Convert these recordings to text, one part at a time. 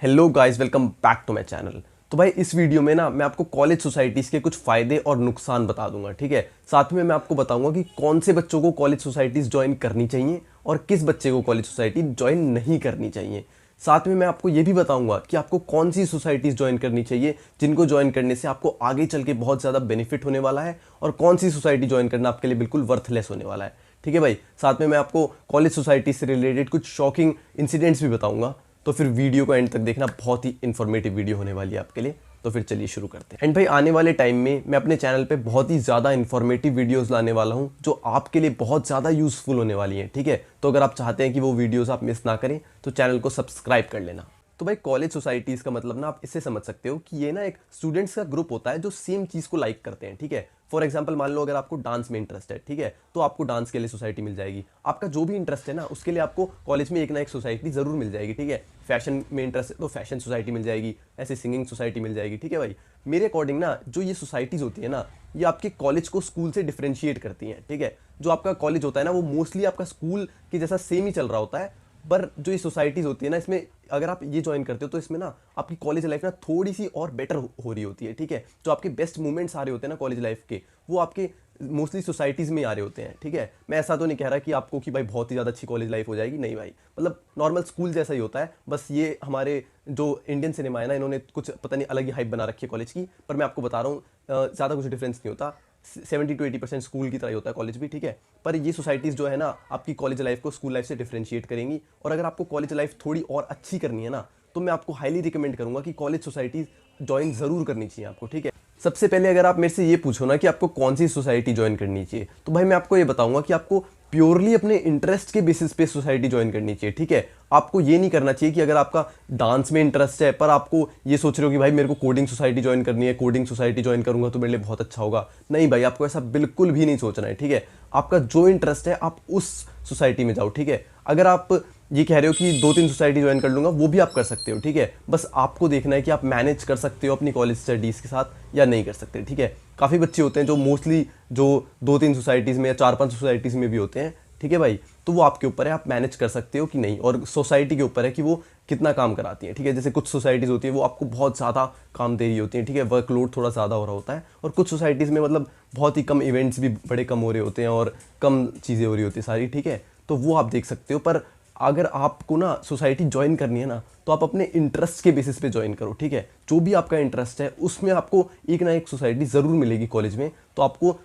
Hello guys, welcome back to my channel. तो भाई इस वीडियो में ना मैं आपको कॉलेज सोसाइटीज़ के कुछ फ़ायदे और नुकसान बता दूंगा, ठीक है। साथ में मैं आपको बताऊंगा कि कौन से बच्चों को कॉलेज सोसाइटीज़ ज्वाइन करनी चाहिए और किस बच्चे को कॉलेज सोसाइटी ज्वाइन नहीं करनी चाहिए। साथ में मैं आपको ये भी बताऊंगा कि आपको कौन सी सोसाइटीज़ ज्वाइन करनी चाहिए जिनको ज्वाइन करने से आपको आगे चल के बहुत ज़्यादा बेनिफिट होने वाला है, और कौन सी सोसाइटी ज्वाइन करना आपके लिए बिल्कुल वर्थलेस होने वाला है, ठीक है भाई। साथ में मैं आपको कॉलेज सोसाइटी से रिलेटेड कुछ शॉकिंग इंसिडेंट्स भी बताऊंगा। तो फिर वीडियो को एंड तक देखना, बहुत ही इन्फॉर्मेटिव वीडियो होने वाली है आपके लिए। तो फिर चलिए शुरू करते हैं। एंड भाई आने वाले टाइम में मैं अपने चैनल पे बहुत ही ज़्यादा इन्फॉर्मेटिव वीडियोस लाने वाला हूँ जो आपके लिए बहुत ज़्यादा यूज़फुल होने वाली हैं, ठीक है। तो अगर आप चाहते हैं कि वो वीडियोस आप मिस ना करें तो चैनल को सब्सक्राइब कर लेना। तो भाई कॉलेज सोसाइटीज़ का मतलब ना आप इससे समझ सकते हो कि ये ना एक स्टूडेंट्स का ग्रुप होता है जो सेम चीज़ को लाइक करते हैं, ठीक है। फॉर एग्जाम्पल मान लो अगर आपको डांस में इंटरेस्ट है, ठीक है, तो आपको डांस के लिए सोसाइटी मिल जाएगी। आपका जो भी इंटरेस्ट है ना उसके लिए आपको कॉलेज में एक ना एक सोसाइटी जरूर मिल जाएगी, ठीक है। फैशन में इंटरेस्ट है तो फैशन सोसाइटी मिल जाएगी, ऐसे सिंगिंग सोसाइटी मिल जाएगी, ठीक है भाई। मेरे अकॉर्डिंग ना जो ये सोसाइटीज़ होती है ना, ये आपके कॉलेज को स्कूल से डिफ्रेंशिएट करती हैं, ठीक है। जो आपका कॉलेज होता है ना वो मोस्टली आपका स्कूल के जैसा सेम ही चल रहा होता है, पर जो ये सोसाइटीज़ होती है ना इसमें अगर आप ये ज्वाइन करते हो तो इसमें ना आपकी कॉलेज लाइफ ना थोड़ी सी और बेटर हो रही होती है, ठीक है। जो आपके बेस्ट मोमेंट्स आ रहे होते हैं ना कॉलेज लाइफ के, वो आपके मोस्टली सोसाइटीज़ में आ रहे होते हैं, ठीक है। मैं ऐसा तो नहीं कह रहा कि आपको कि भाई बहुत ही ज़्यादा अच्छी कॉलेज लाइफ हो जाएगी, नहीं भाई, मतलब नॉर्मल स्कूल जैसा ही होता है। बस ये हमारे जो इंडियन सिनेमा है ना, इन्होंने कुछ पता नहीं अलग ही हाइप बना रखी है कॉलेज की, पर मैं आपको बता रहा हूँ ज़्यादा कुछ डिफरेंस नहीं होता। 70 to 80% स्कूल की तरह ही होता है कॉलेज भी, ठीक है। पर ये सोसाइटीज़ जो है ना आपकी कॉलेज लाइफ को स्कूल लाइफ से डिफ्रेंशिएट करेंगी। और अगर आपको कॉलेज लाइफ थोड़ी और अच्छी करनी है ना, तो मैं आपको हाईली रिकमेंड करूंगा कि कॉलेज सोसाइटीज़ ज्वाइन ज़रूर करनी चाहिए आपको, ठीक है। सबसे पहले अगर आप मेरे से ये पूछो ना कि आपको कौन सी सोसाइटी ज्वाइन करनी चाहिए, तो भाई मैं आपको ये बताऊंगा कि आपको प्योरली अपने इंटरेस्ट के बेसिस पे सोसाइटी ज्वाइन करनी चाहिए, ठीक है। आपको ये नहीं करना चाहिए कि अगर आपका डांस में इंटरेस्ट है पर आपको ये सोच रहे हो कि भाई मेरे को कोडिंग सोसाइटी ज्वाइन करनी है, कोडिंग सोसाइटी ज्वाइन करूंगा तो मेरे लिए बहुत अच्छा होगा। नहीं भाई, आपको ऐसा बिल्कुल भी नहीं सोचना है, ठीक है। आपका जो इंटरेस्ट है आप उस सोसाइटी में जाओ, ठीक है। अगर आप ये कह रहे हो कि 2-3 सोसाइटी ज्वाइन कर लूंगा, वो भी आप कर सकते हो, ठीक है। बस आपको देखना है कि आप मैनेज कर सकते हो अपनी कॉलेज स्टडीज़ के साथ या नहीं कर सकते, ठीक है। काफ़ी बच्चे होते हैं जो मोस्टली जो 2-3 सोसाइटीज़ में या 4-5 सोसाइटीज़ में भी होते हैं, ठीक है भाई। तो वो आपके ऊपर है, आप मैनेज कर सकते हो कि नहीं, और सोसाइटी के ऊपर है कि वो कितना काम कराती है, ठीक है। जैसे कुछ सोसाइटीज़ होती है वो आपको बहुत ज़्यादा काम दे रही होती है, ठीक है, वर्कलोड थोड़ा ज़्यादा हो रहा होता है। और कुछ सोसाइटीज़ में मतलब बहुत ही कम इवेंट्स भी बड़े कम हो रहे होते हैं और कम चीज़ें हो रही होती है सारी, ठीक है। तो वो आप देख सकते हो। पर अगर आपको ना सोसाइटी ज्वाइन करनी है ना, तो आप अपने इंटरेस्ट के बेसिस पे ज्वाइन करो, ठीक है। जो भी आपका इंटरेस्ट है उसमें आपको एक ना एक सोसाइटी ज़रूर मिलेगी कॉलेज में, तो आपको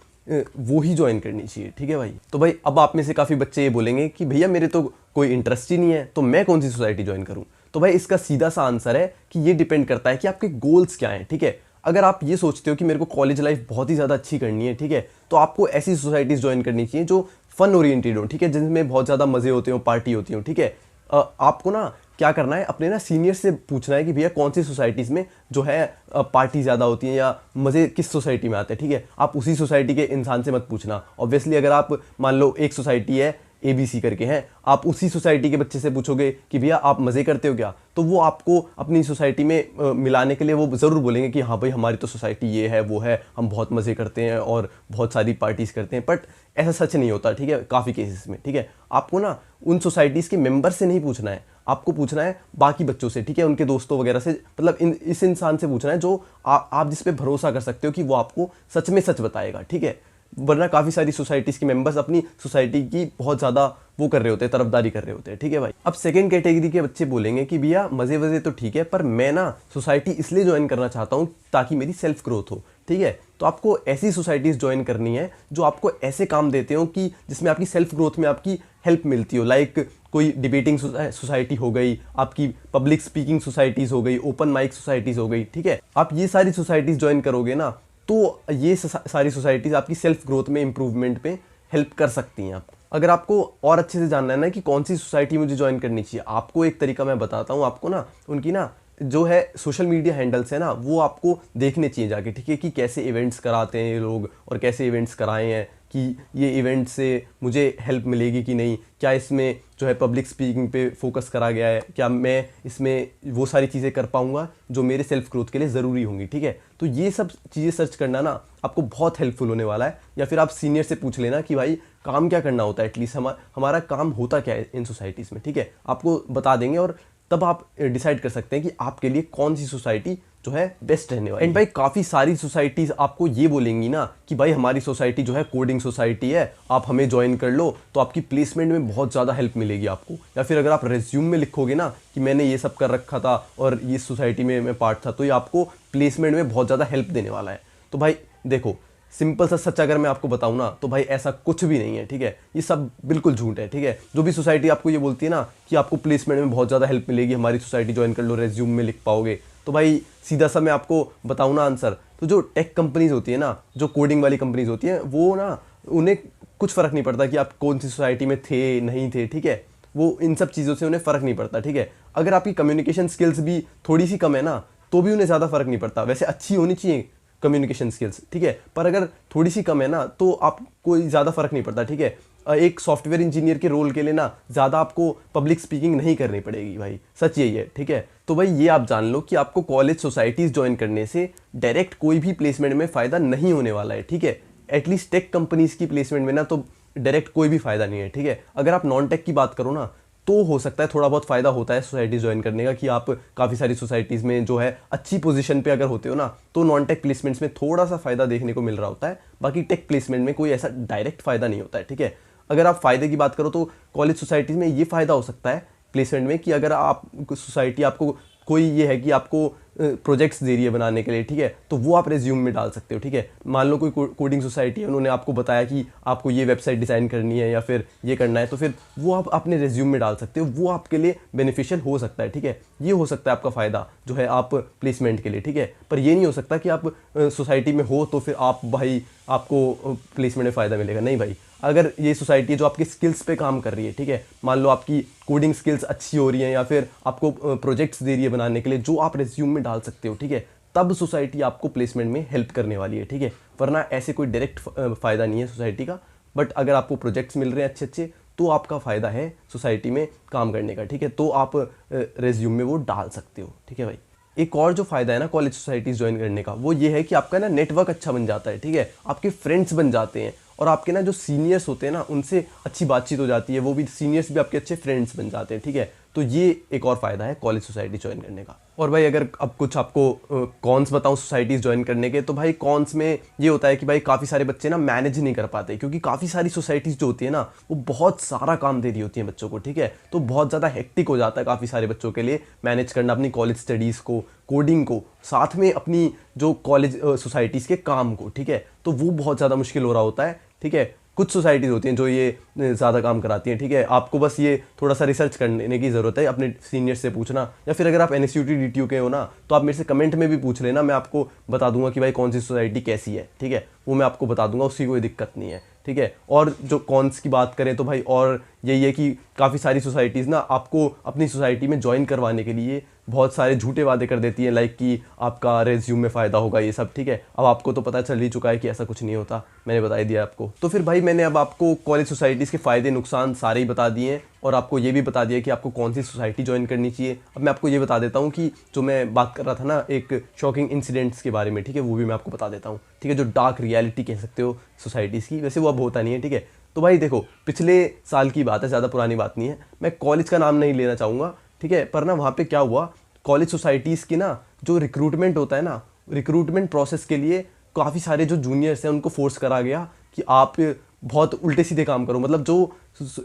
वो ही ज्वाइन करनी चाहिए, ठीक है भाई। तो भाई अब आप में से काफ़ी बच्चे ये बोलेंगे कि भैया मेरे तो कोई इंटरेस्ट ही नहीं है, तो मैं कौन सी सोसाइटी ज्वाइन करूँ। तो भाई इसका सीधा सा आंसर है कि ये डिपेंड करता है कि आपके गोल्स क्या हैं, ठीक है। अगर आप ये सोचते हो कि मेरे को कॉलेज लाइफ बहुत ही ज़्यादा अच्छी करनी है, ठीक है, तो आपको ऐसी सोसाइटीज़ ज्वाइन करनी चाहिए जो फन ओरिएंटेड हो, ठीक है, जिनमें बहुत ज़्यादा मज़े होते हो, पार्टी होती हो, ठीक है। आपको ना क्या करना है, अपने ना सीनियर से पूछना है कि भैया कौन सी सोसाइटीज़ में जो है पार्टी ज़्यादा होती है या मज़े किस सोसाइटी में आते हैं, ठीक है। आप उसी सोसाइटी के इंसान से मत पूछना। ऑब्वियसली अगर आप मान लो एक सोसाइटी है ABC करके हैं, आप उसी सोसाइटी के बच्चे से पूछोगे कि भैया आप मज़े करते हो क्या, तो वो आपको अपनी सोसाइटी में मिलाने के लिए वो ज़रूर बोलेंगे कि हाँ भाई हमारी तो सोसाइटी ये है वो है, हम बहुत मज़े करते हैं और बहुत सारी पार्टीज़ करते हैं। बट ऐसा सच नहीं होता, ठीक है, काफ़ी केसेस में, ठीक है। आपको ना उन सोसाइटीज़ के मेंबर से नहीं पूछना है, आपको पूछना है बाकी बच्चों से, ठीक है, उनके दोस्तों वगैरह से, मतलब इस इंसान से पूछना है जो आप जिस पे भरोसा कर सकते हो कि वो आपको सच में सच बताएगा, ठीक है। वरना काफ़ी सारी सोसाइटीज़ के मेंबर्स अपनी सोसाइटी की बहुत ज़्यादा वो कर रहे होते हैं, तरफदारी कर रहे होते हैं, ठीक है भाई। अब सेकंड कैटेगरी के बच्चे बोलेंगे कि भैया मज़े वज़े तो ठीक है, पर मैं ना सोसाइटी इसलिए ज्वाइन करना चाहता हूँ ताकि मेरी सेल्फ ग्रोथ हो, ठीक है। तो आपको ऐसी सोसाइटीज़ ज्वाइन करनी है जो आपको ऐसे काम देते हो कि जिसमें आपकी सेल्फ ग्रोथ में आपकी हेल्प मिलती हो। लाइक कोई डिबेटिंग सोसाइटी हो गई, आपकी पब्लिक स्पीकिंग सोसाइटीज़ हो गई, ओपन माइक सोसाइटीज़ हो गई, ठीक है। आप ये सारी सोसाइटीज़ ज्वाइन करोगे ना, तो ये सारी सोसाइटीज़ आपकी सेल्फ ग्रोथ में इंप्रूवमेंट पे हेल्प कर सकती हैं आपको। अगर आपको और अच्छे से जानना है ना कि कौन सी सोसाइटी मुझे ज्वाइन करनी चाहिए, आपको एक तरीका मैं बताता हूँ। आपको ना उनकी ना जो है सोशल मीडिया हैंडल्स है ना, वो आपको देखने चाहिए जाके, ठीक है, कि कैसे इवेंट्स कराते हैं ये लोग और कैसे इवेंट्स कराए हैं, कि ये इवेंट से मुझे हेल्प मिलेगी कि नहीं, क्या इसमें जो है पब्लिक स्पीकिंग पे फोकस करा गया है, क्या मैं इसमें वो सारी चीज़ें कर पाऊँगा जो मेरे सेल्फ ग्रोथ के लिए ज़रूरी होंगी, ठीक है। तो ये सब चीज़ें सर्च करना ना आपको बहुत हेल्पफुल होने वाला है। या फिर आप सीनियर से पूछ लेना कि भाई काम क्या करना होता है, एटलीस्ट हमारा काम होता क्या है इन सोसाइटीज़ में, ठीक है, आपको बता देंगे। और तब आप डिसाइड कर सकते हैं कि आपके लिए कौन सी सोसाइटी जो है बेस्ट रहने वाली। एंड भाई काफ़ी सारी सोसाइटीज़ आपको ये बोलेंगी ना कि भाई हमारी सोसाइटी जो है कोडिंग सोसाइटी है, आप हमें ज्वाइन कर लो तो आपकी प्लेसमेंट में बहुत ज़्यादा हेल्प मिलेगी आपको। या फिर अगर आप रेज्यूम में लिखोगे ना कि मैंने ये सब कर रखा था और इस सोसाइटी में मैं पार्ट था, तो ये आपको प्लेसमेंट में बहुत ज़्यादा हेल्प देने वाला है। तो भाई देखो, सिंपल सा सच अगर मैं आपको बताऊं ना तो भाई ऐसा कुछ भी नहीं है, ठीक है। ये सब बिल्कुल झूठ है, ठीक है। जो भी सोसाइटी आपको ये बोलती है ना कि आपको प्लेसमेंट में बहुत ज़्यादा हेल्प मिलेगी, हमारी सोसाइटी ज्वाइन कर लो, रेज्यूम में लिख पाओगे, तो भाई सीधा सा मैं आपको बताऊं ना आंसर, तो जो टेक कंपनीज होती है ना, जो कोडिंग वाली कंपनीज होती हैं, वो ना उन्हें कुछ फ़र्क नहीं पड़ता कि आप कौन सी सोसाइटी में थे नहीं थे, ठीक है। वो इन सब चीज़ों से उन्हें फ़र्क नहीं पड़ता, ठीक है। अगर आपकी कम्युनिकेशन स्किल्स भी थोड़ी सी कम है ना तो भी उन्हें ज़्यादा फ़र्क नहीं पड़ता। वैसे अच्छी होनी चाहिए कम्युनिकेशन स्किल्स, ठीक है, पर अगर थोड़ी सी कम है ना तो आपको ज़्यादा फ़र्क नहीं पड़ता, ठीक है। एक सॉफ्टवेयर इंजीनियर के रोल के लिए ना ज़्यादा आपको पब्लिक स्पीकिंग नहीं करनी पड़ेगी भाई, सच यही है, ठीक है। तो भाई ये आप जान लो कि आपको कॉलेज सोसाइटीज़ ज्वाइन करने से डायरेक्ट कोई भी प्लेसमेंट में फ़ायदा नहीं होने वाला है, ठीक है। एटलीस्ट टेक कंपनीज़ की प्लेसमेंट में ना तो डायरेक्ट कोई भी फ़ायदा नहीं है, ठीक है। अगर आप नॉन टेक की बात करो ना तो हो सकता है थोड़ा बहुत फ़ायदा होता है सोसाइटी ज्वाइन करने का, कि आप काफ़ी सारी सोसाइटीज़ में जो है अच्छी पोजीशन पे अगर होते हो ना तो नॉन टेक प्लेसमेंट्स में थोड़ा सा फ़ायदा देखने को मिल रहा होता है। बाकी टेक प्लेसमेंट में कोई ऐसा डायरेक्ट फ़ायदा नहीं होता है, ठीक है। अगर आप फ़ायदे की बात करो तो कॉलेज सोसाइटीज़ में ये फ़ायदा हो सकता है प्लेसमेंट में कि अगर आप सोसाइटी आपको कोई ये है कि आपको प्रोजेक्ट्स दे रही है बनाने के लिए, ठीक है, तो वो आप रेज्यूम में डाल सकते हो, ठीक है। मान लो कोई कोडिंग सोसाइटी है, उन्होंने आपको बताया कि आपको ये वेबसाइट डिज़ाइन करनी है या फिर ये करना है, तो फिर वो आप अपने रेज्यूम में डाल सकते हो, वो आपके लिए बेनिफिशियल हो सकता है, ठीक है। ये हो सकता है आपका फ़ायदा जो है आप प्लेसमेंट के लिए, ठीक है। पर ये नहीं हो सकता कि आप सोसाइटी में हो तो फिर आप भाई आपको प्लेसमेंट में फ़ायदा मिलेगा, नहीं भाई। अगर ये सोसाइटी जो आपकी स्किल्स पे काम कर रही है, ठीक है, मान लो आपकी कोडिंग स्किल्स अच्छी हो रही हैं या फिर आपको प्रोजेक्ट्स दे रही है बनाने के लिए जो आप रेज्यूम में डाल सकते हो, ठीक है, तब सोसाइटी आपको प्लेसमेंट में हेल्प करने वाली है, ठीक है। वरना ऐसे कोई डायरेक्ट फ़ायदा नहीं है सोसाइटी का। बट अगर आपको प्रोजेक्ट्स मिल रहे हैं अच्छे अच्छे तो आपका फ़ायदा है सोसाइटी में काम करने का, ठीक है। तो आप रेज्यूम में वो डाल सकते हो, ठीक है भाई। एक और जो फ़ायदा है ना कॉलेज सोसाइटीज़ ज्वाइन करने का, वो ये है कि आपका ना नेटवर्क अच्छा बन जाता है, ठीक है। आपके फ्रेंड्स बन जाते हैं और आपके ना जो सीनियर्स होते हैं ना उनसे अच्छी बातचीत हो जाती है, वो भी सीनियर्स भी आपके अच्छे फ्रेंड्स बन जाते हैं, ठीक है। तो ये एक और फ़ायदा है कॉलेज सोसाइटी ज्वाइन करने का। और भाई अगर अब कुछ आपको कॉन्स बताऊं सोसाइटीज़ ज्वाइन करने के, तो भाई कॉन्स में ये होता है कि भाई काफ़ी सारे बच्चे ना मैनेज नहीं कर पाते, क्योंकि काफ़ी सारी सोसाइटीज़ जो होती है ना वो बहुत सारा काम दे रही होती हैं बच्चों को, ठीक है। तो बहुत ज़्यादा हेक्टिक हो जाता है काफ़ी सारे बच्चों के लिए मैनेज करना अपनी कॉलेज स्टडीज़ को, कोडिंग को, साथ में अपनी जो कॉलेज सोसाइटीज़ के काम को, ठीक है। तो वो बहुत ज़्यादा मुश्किल हो रहा होता है, ठीक है। कुछ सोसाइटीज़ होती हैं जो ये ज़्यादा काम कराती हैं, ठीक है। आपको बस ये थोड़ा सा रिसर्च करने की ज़रूरत है, अपने सीनियर से पूछना, या फिर अगर आप NSUT DTU के हो ना तो आप मेरे से कमेंट में भी पूछ लेना, मैं आपको बता दूंगा कि भाई कौन सी सोसाइटी कैसी है, ठीक है। वो मैं आपको बता दूंगा, उसकी कोई दिक्कत नहीं है, ठीक है। और जो कॉन्स की बात करें तो भाई और यही है कि काफ़ी सारी सोसाइटीज़ ना आपको अपनी सोसाइटी में ज्वाइन करवाने के लिए बहुत सारे झूठे वादे कर देती हैं, लाइक कि आपका रेज्यूम में फ़ायदा होगा, ये सब, ठीक है। अब आपको तो पता चल ही चुका है कि ऐसा कुछ नहीं होता, मैंने बता ही दिया आपको। तो फिर भाई मैंने अब आपको कॉलेज सोसाइटीज़ के फ़ायदे नुकसान सारे ही बता दिए हैं और आपको ये भी बता दिया कि आपको कौन सी सोसाइटी ज्वाइन करनी चाहिए। अब मैं आपको ये बता देता हूँ कि जो मैं बात कर रहा था ना एक शॉकिंग इंसिडेंट्स के बारे में, ठीक है, वो भी मैं आपको बता देता हूँ, ठीक है। जो डार्क रियलिटी कह सकते हो सोसाइटीज़ की, वैसे वो अब होता नहीं है, ठीक है। तो भाई देखो, पिछले साल की बात है, ज़्यादा पुरानी बात नहीं है, मैं कॉलेज का नाम नहीं लेना चाहूँगा, ठीक है। पर ना वहाँ पे क्या हुआ, कॉलेज सोसाइटीज़ की ना जो रिक्रूटमेंट होता है ना, रिक्रूटमेंट प्रोसेस के लिए काफ़ी सारे जो जूनियर्स हैं उनको फोर्स करा गया कि आप बहुत उल्टे सीधे काम करो, मतलब जो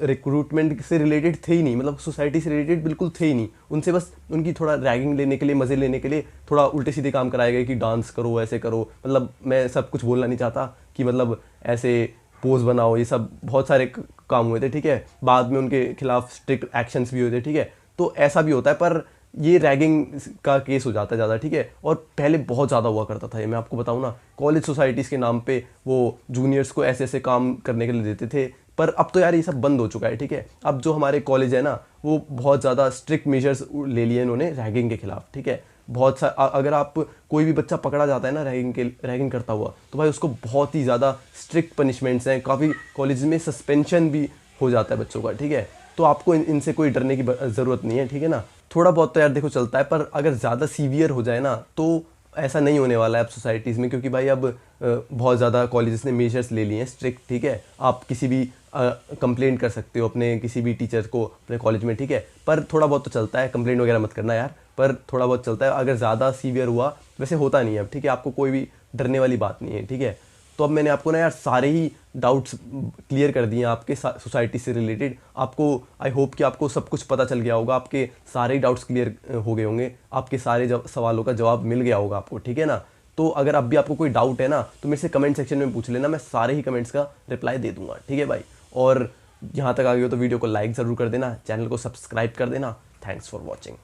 रिक्रूटमेंट से रिलेटेड थे ही नहीं, मतलब सोसाइटी से रिलेटेड बिल्कुल थे ही नहीं, उनसे बस उनकी थोड़ा रैगिंग लेने के लिए, मज़े लेने के लिए थोड़ा उल्टे सीधे काम कराए गए कि डांस करो, ऐसे करो, मतलब मैं सब कुछ बोलना नहीं चाहता कि मतलब ऐसे पोज बनाओ, ये सब बहुत सारे काम हुए थे, ठीक है। बाद में उनके खिलाफ स्ट्रिक्ट एक्शंस भी हुए थे, ठीक है। तो ऐसा भी होता है, पर ये रैगिंग का केस हो जाता है ज़्यादा, ठीक है। और पहले बहुत ज़्यादा हुआ करता था ये, मैं आपको बताऊँ ना, कॉलेज सोसाइटीज़ के नाम पे वो जूनियर्स को ऐसे ऐसे काम करने के लिए देते थे। पर अब तो यार ये सब बंद हो चुका है, ठीक है। अब जो हमारे कॉलेज है ना वो बहुत ज़्यादा स्ट्रिक्ट मेजर्स ले लिए इन्होंने रैगिंग के खिलाफ, ठीक है। बहुत सा अगर आप कोई भी बच्चा पकड़ा जाता है ना रैगिंग करता हुआ, तो भाई उसको बहुत ही ज़्यादा स्ट्रिक्ट पनिशमेंट्स हैं, काफ़ी कॉलेज में सस्पेंशन भी हो जाता है बच्चों का, ठीक है। तो आपको इनसे कोई डरने की ज़रूरत नहीं है, ठीक है ना। थोड़ा बहुत तो यार देखो चलता है, पर अगर ज़्यादा सीवियर हो जाए ना तो ऐसा नहीं होने वाला है अब सोसाइटीज़ में, क्योंकि भाई अब बहुत ज़्यादा कॉलेजेस ने मेजर्स ले लिए हैं स्ट्रिक्ट, ठीक है। आप किसी भी कंप्लेंट कर सकते हो अपने किसी भी टीचर को अपने कॉलेज में, ठीक है। पर थोड़ा बहुत तो चलता है, कंप्लेंट वगैरह मत करना यार, पर थोड़ा बहुत चलता है। अगर ज़्यादा सीवियर हुआ, वैसे होता नहीं है अब, ठीक है, आपको कोई भी डरने वाली बात नहीं है, ठीक है। तो अब मैंने आपको ना यार सारे ही डाउट्स क्लियर कर दिए आपके सोसाइटी से रिलेटेड। आपको आई होप कि आपको सब कुछ पता चल गया होगा, आपके सारे ही डाउट्स क्लियर हो गए होंगे, आपके सारे सवालों का जवाब मिल गया होगा आपको, ठीक है ना। तो अगर अब भी आपको कोई डाउट है ना, तो मेरे से कमेंट सेक्शन में पूछ लेना, मैं सारे ही कमेंट्स का रिप्लाई दे दूंगा, ठीक है भाई। और यहाँ तक आ गए हो तो वीडियो को लाइक ज़रूर कर देना, चैनल को सब्सक्राइब कर देना। Thanks for watching.